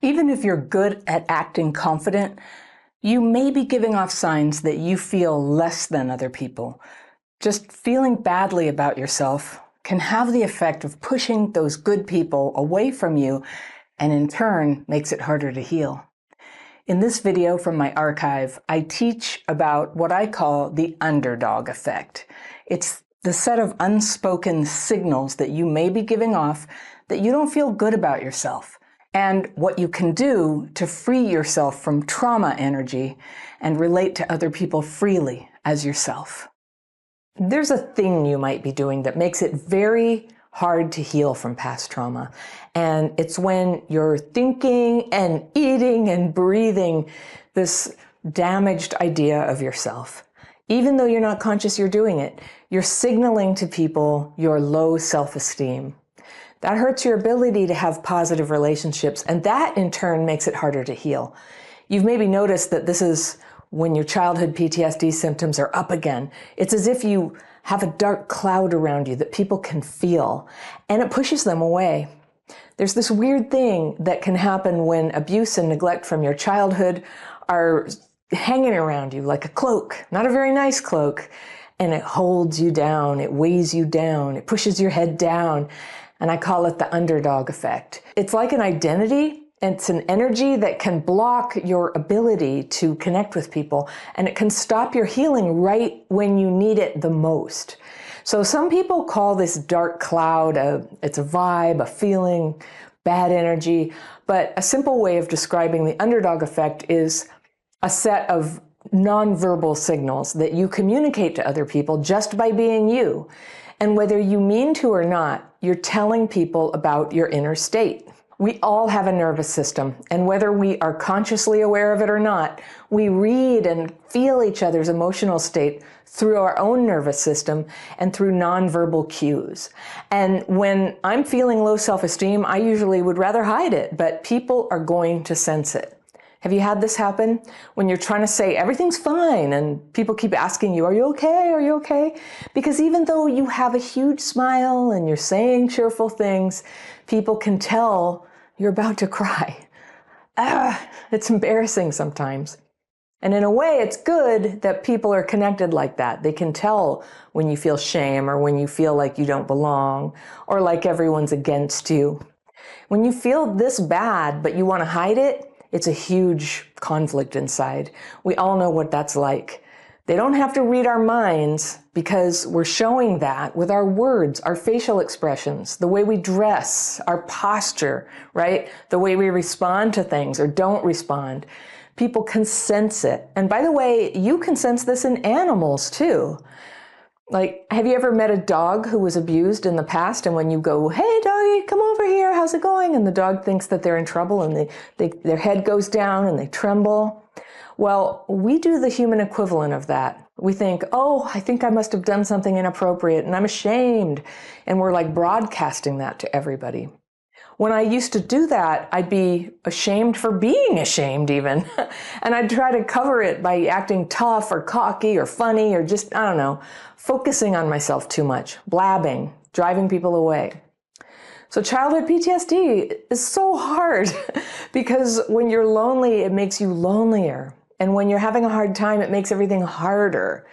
Even if you're good at acting confident, you may be giving off signs that you feel less than other people. Just feeling badly about yourself can have the effect of pushing those good people away from you, and in turn makes it harder to heal. In this video from my archive, I teach about what I call the underdog effect. It's the set of unspoken signals that you may be giving off that you don't feel good about yourself, and what you can do to free yourself from trauma energy and relate to other people freely as yourself. There's a thing you might be doing that makes it very hard to heal from past trauma, and it's when you're thinking and eating and breathing this damaged idea of yourself. Even though you're not conscious you're doing it, you're signaling to people your low self-esteem. That hurts your ability to have positive relationships, and that in turn makes it harder to heal. You've maybe noticed that this is when your childhood PTSD symptoms are up again. It's as if you have a dark cloud around you that people can feel, and it pushes them away. There's this weird thing that can happen when abuse and neglect from your childhood are hanging around you like a cloak, not a very nice cloak, and it holds you down, it weighs you down, it pushes your head down. And I call it the underdog effect. It's like an identity. It's an energy that can block your ability to connect with people, and it can stop your healing right when you need it the most. So some people call this dark cloud, it's a vibe, a feeling, bad energy, but a simple way of describing the underdog effect is a set of nonverbal signals that you communicate to other people just by being you. And whether you mean to or not, you're telling people about your inner state. We all have a nervous system, and whether we are consciously aware of it or not, we read and feel each other's emotional state through our own nervous system and through nonverbal cues. And when I'm feeling low self-esteem, I usually would rather hide it, but people are going to sense it. Have you had this happen? When you're trying to say everything's fine and people keep asking you, are you okay? Are you okay? Because even though you have a huge smile and you're saying cheerful things, people can tell you're about to cry. It's embarrassing sometimes. And in a way, it's good that people are connected like that. They can tell when you feel shame or when you feel like you don't belong or like everyone's against you. When you feel this bad, but you want to hide it, it's a huge conflict inside. We all know what that's like. They don't have to read our minds because we're showing that with our words, our facial expressions, the way we dress, our posture, right? The way we respond to things or don't respond. People can sense it. And by the way, you can sense this in animals too. Like, have you ever met a dog who was abused in the past, and when you go, hey doggy, come over here, how's it going? And the dog thinks that they're in trouble and their head goes down and they tremble. Well, we do the human equivalent of that. We think, oh, I think I must have done something inappropriate and I'm ashamed. And we're like broadcasting that to everybody. When I used to do that, I'd be ashamed for being ashamed even. And I'd try to cover it by acting tough or cocky or funny or just, I don't know, focusing on myself too much, blabbing, driving people away. So childhood PTSD is so hard because when you're lonely, it makes you lonelier. And when you're having a hard time, it makes everything harder.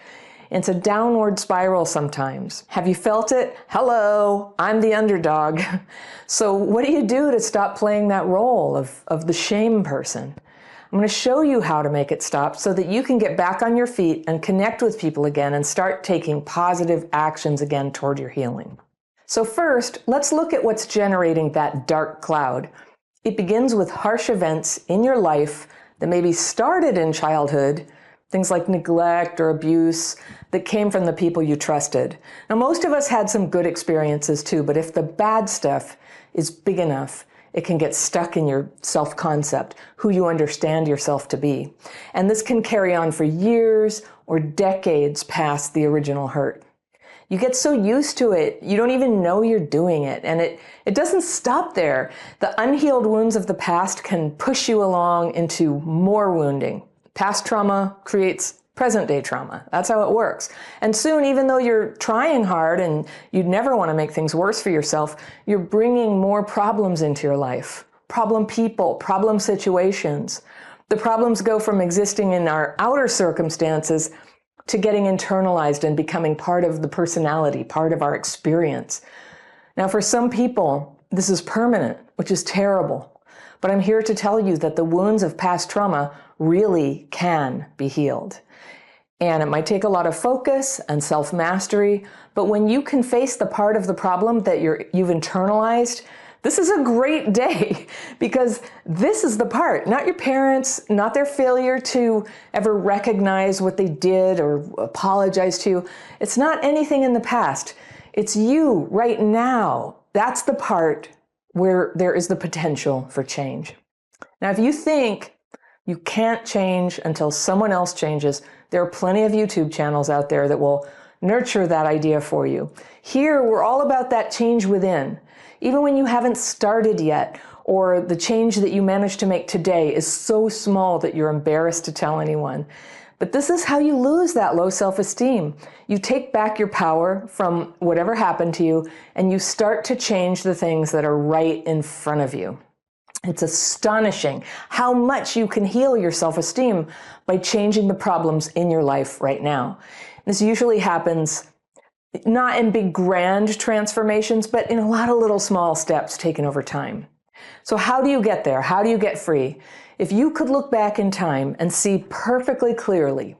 It's a downward spiral sometimes. Have you felt it? Hello, I'm the underdog. So what do you do to stop playing that role of the shame person? I'm going to show you how to make it stop so that you can get back on your feet and connect with people again and start taking positive actions again toward your healing. So first, let's look at what's generating that dark cloud. It begins with harsh events in your life that maybe started in childhood, things like neglect or abuse that came from the people you trusted. Now, most of us had some good experiences too, but if the bad stuff is big enough, it can get stuck in your self-concept, who you understand yourself to be. And this can carry on for years or decades past the original hurt. You get so used to it, you don't even know you're doing it. And it doesn't stop there. The unhealed wounds of the past can push you along into more wounding. Past trauma creates present-day trauma. That's how it works. And soon, even though you're trying hard and you'd never want to make things worse for yourself, you're bringing more problems into your life. problem people, problem situations. The problems go from existing in our outer circumstances to getting internalized and becoming part of the personality, part of our experience. Now, for some people, this is permanent, which is terrible. But I'm here to tell you that the wounds of past trauma really can be healed. And it might take a lot of focus and self-mastery, but when you can face the part of the problem that you've internalized, this is a great day, because this is the part, not your parents, not their failure to ever recognize what they did or apologize to you. It's not anything in the past. It's you right now. That's the part where there is the potential for change. Now, if you think you can't change until someone else changes, there are plenty of YouTube channels out there that will nurture that idea for you. Here, we're all about that change within. Even when you haven't started yet, or the change that you managed to make today is so small that you're embarrassed to tell anyone. But this is how you lose that low self-esteem. You take back your power from whatever happened to you, and you start to change the things that are right in front of you. It's astonishing how much you can heal your self-esteem by changing the problems in your life right now. This usually happens not in big grand transformations, but in a lot of little small steps taken over time. So how do you get there? How do you get free? If you could look back in time and see perfectly clearly,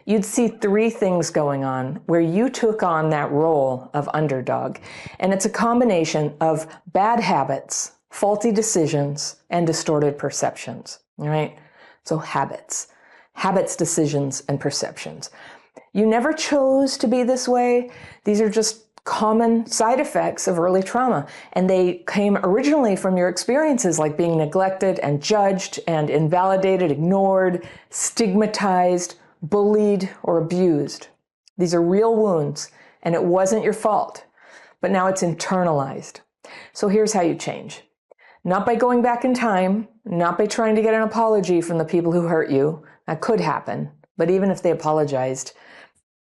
you'd see three things going on where you took on that role of underdog. And it's a combination of bad habits, faulty decisions, and distorted perceptions, all right? So habits, decisions, and perceptions. You never chose to be this way. These are just common side effects of early trauma. And they came originally from your experiences like being neglected and judged and invalidated, ignored, stigmatized, bullied, or abused. These are real wounds, and it wasn't your fault, but now it's internalized. So here's how you change. Not by going back in time, not by trying to get an apology from the people who hurt you. That could happen, but even if they apologized,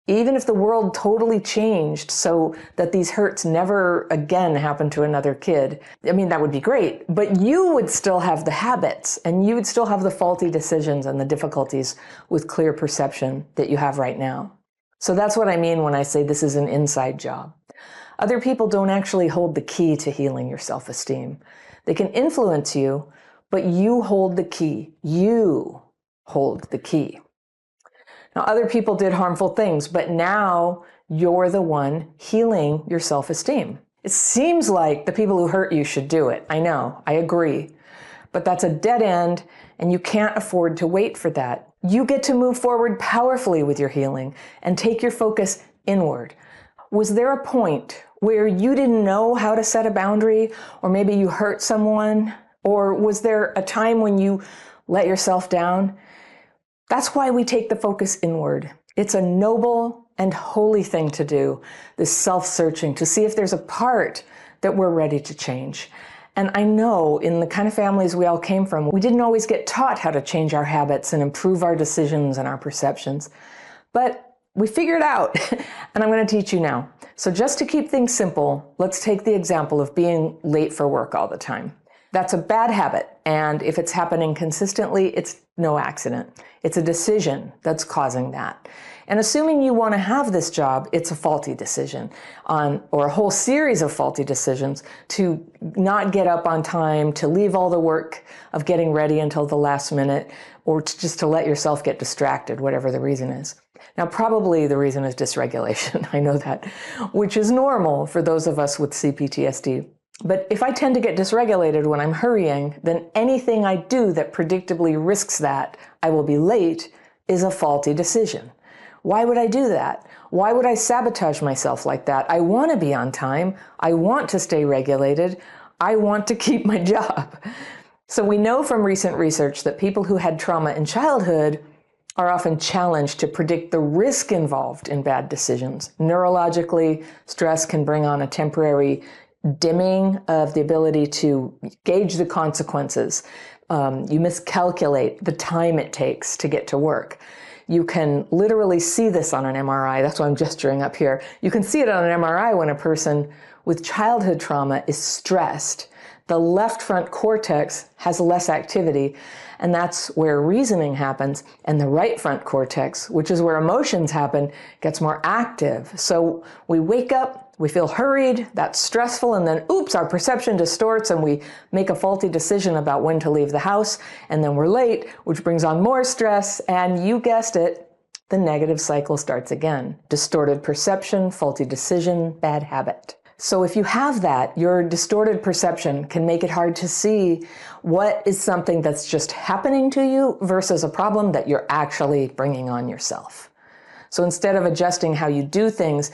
even if the world totally changed so that these hurts never again happen to another kid, I mean, that would be great, but you would still have the habits, and you would still have the faulty decisions and the difficulties with clear perception that you have right now. So that's what I mean when I say this is an inside job. Other people don't actually hold the key to healing your self-esteem. They can influence you, but you hold the key. You hold the key. Now, other people did harmful things, but now you're the one healing your self-esteem. It seems like the people who hurt you should do it. I know, I agree. But that's a dead end, and you can't afford to wait for that. You get to move forward powerfully with your healing and take your focus inward. Was there a point where you didn't know how to set a boundary, or maybe you hurt someone, or was there a time when you let yourself down? That's why we take the focus inward. It's a noble and holy thing to do, this self-searching, to see if there's a part that we're ready to change. And I know in the kind of families we all came from, we didn't always get taught how to change our habits and improve our decisions and our perceptions. But we figured it out, and I'm going to teach you now. So just to keep things simple, let's take the example of being late for work all the time. That's a bad habit, and if it's happening consistently, it's no accident. It's a decision that's causing that. And assuming you want to have this job, it's a faulty decision or a whole series of faulty decisions to not get up on time, to leave all the work of getting ready until the last minute, or just to let yourself get distracted, whatever the reason is. Now, probably the reason is dysregulation. I know that, which is normal for those of us with CPTSD. But if I tend to get dysregulated when I'm hurrying, then anything I do that predictably risks that I will be late is a faulty decision. Why would I do that? Why would I sabotage myself like that? I want to be on time. I want to stay regulated. I want to keep my job. So we know from recent research that people who had trauma in childhood are often challenged to predict the risk involved in bad decisions. Neurologically, stress can bring on a temporary dimming of the ability to gauge the consequences. You miscalculate the time it takes to get to work. You can literally see this on an MRI. That's why I'm gesturing up here. You can see it on an MRI when a person with childhood trauma is stressed. the left front cortex has less activity, and that's where reasoning happens, and the right front cortex, which is where emotions happen, gets more active. So we wake up, we feel hurried, that's stressful, and then oops, our perception distorts and we make a faulty decision about when to leave the house, and then we're late, which brings on more stress, and you guessed it, the negative cycle starts again. Distorted perception, faulty decision, bad habit. So if you have that, your distorted perception can make it hard to see what is something that's just happening to you versus a problem that you're actually bringing on yourself. So instead of adjusting how you do things,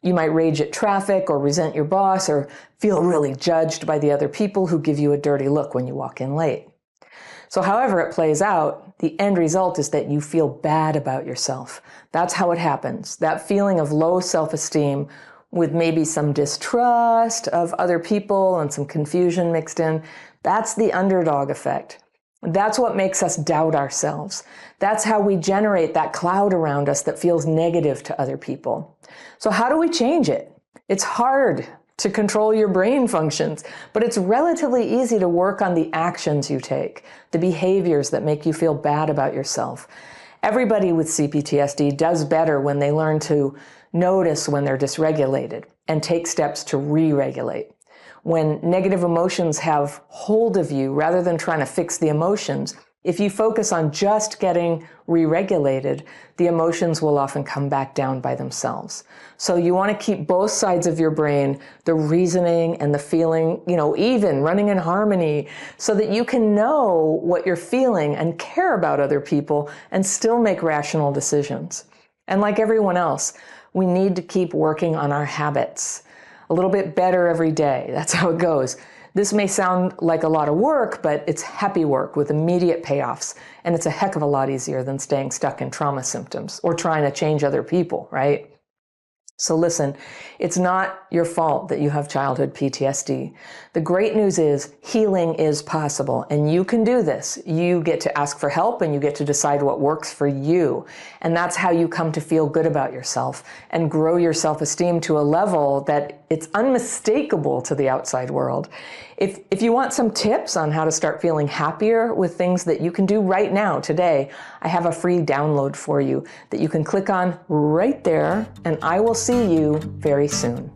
you might rage at traffic or resent your boss or feel really judged by the other people who give you a dirty look when you walk in late. So however it plays out, the end result is that you feel bad about yourself. That's how it happens. That feeling of low self-esteem with maybe some distrust of other people and some confusion mixed in, that's the underdog effect. That's what makes us doubt ourselves. That's how we generate that cloud around us that feels negative to other people. So how do we change it? It's hard to control your brain functions, but it's relatively easy to work on the actions you take, the behaviors that make you feel bad about yourself. Everybody with CPTSD does better when they learn to notice when they're dysregulated and take steps to re-regulate. When negative emotions have hold of you, rather than trying to fix the emotions, if you focus on just getting re-regulated, the emotions will often come back down by themselves. So you want to keep both sides of your brain, the reasoning and the feeling, even running in harmony, so that you can know what you're feeling and care about other people and still make rational decisions. And like everyone else, we need to keep working on our habits a little bit better every day. That's how it goes. This may sound like a lot of work, but it's happy work with immediate payoffs. And it's a heck of a lot easier than staying stuck in trauma symptoms or trying to change other people, right? So listen, it's not your fault that you have childhood PTSD. The great news is healing is possible, and you can do this. You get to ask for help and you get to decide what works for you. And that's how you come to feel good about yourself and grow your self-esteem to a level that it's unmistakable to the outside world. If you want some tips on how to start feeling happier with things that you can do right now, today, I have a free download for you that you can click on right there, and I will see you very soon.